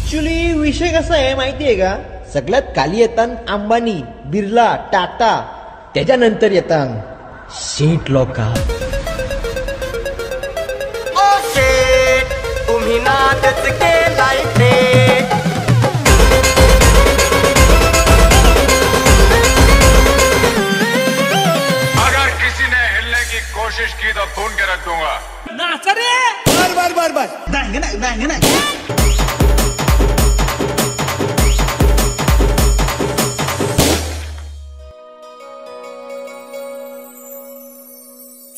Actually विषय कसा आहे माहितीये का, सगळ्यात खाली येतात अंबानी, बिर्ला, टाटा, त्याच्यानंतर येतात शेठ लोका. तुम्ही नाटक केलाय ते. अगर किसी ने हिलने की कोशिश की तो खून के रख दूंगा. नाचा रे. बर डांग नाही.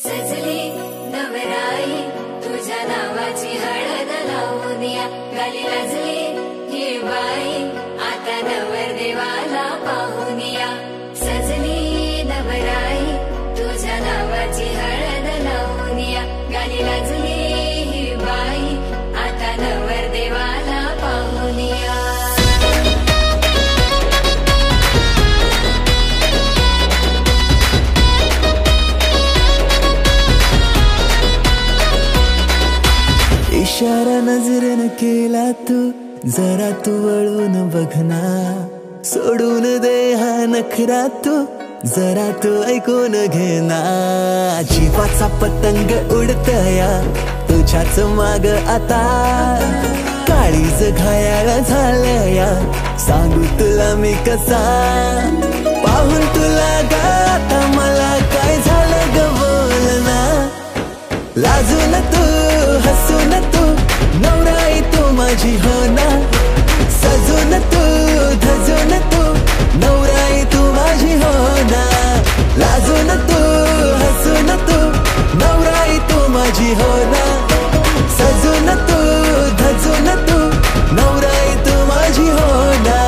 सजली नवराई तुझ्या नावाची हळद लावून या, गाली लाजली ही बाई आता नवर देवाला पाहून या. सजली नवराई तुझ्या नावाची हळद लावून या, गाली लाजली ही बाई आता नवर देवाला पाहून या. इशारा नजरेनं केला तू, जरा तू वळून बघना, सोडून दे हा नखरा तू, जरा तू ऐकून घेना. जीवाचा पतंग उडतया तुझ्याच माग आता, काळीज घायाळ झालया सांगू तुला मी कसा. पाहून तुला ग आता मला काय झालं ग बोलना. लाजून तू हसून तू नवराई तू माझी हो ना. सजून तू धजून तू नवराई तू माझी हो ना. लाजून तू हसून तू नवराई तू माझी हो ना. सजून तू धजून तू नवराई तू माझी हो ना.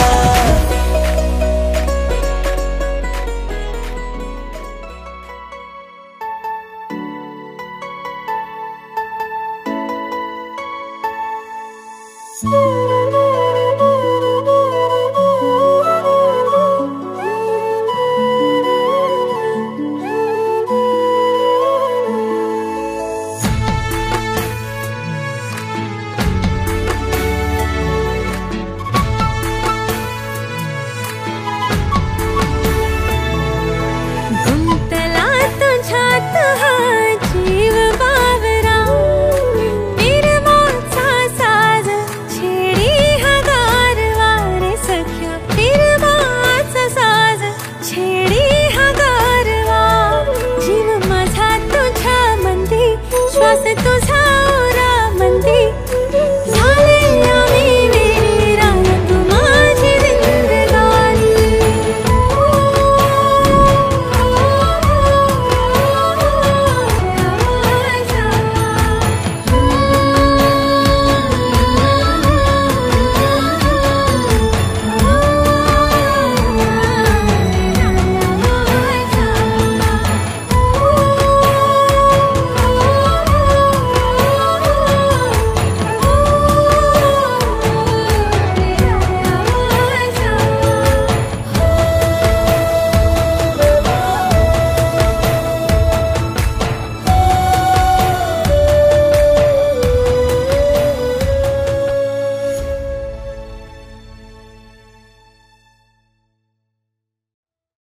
Ooh.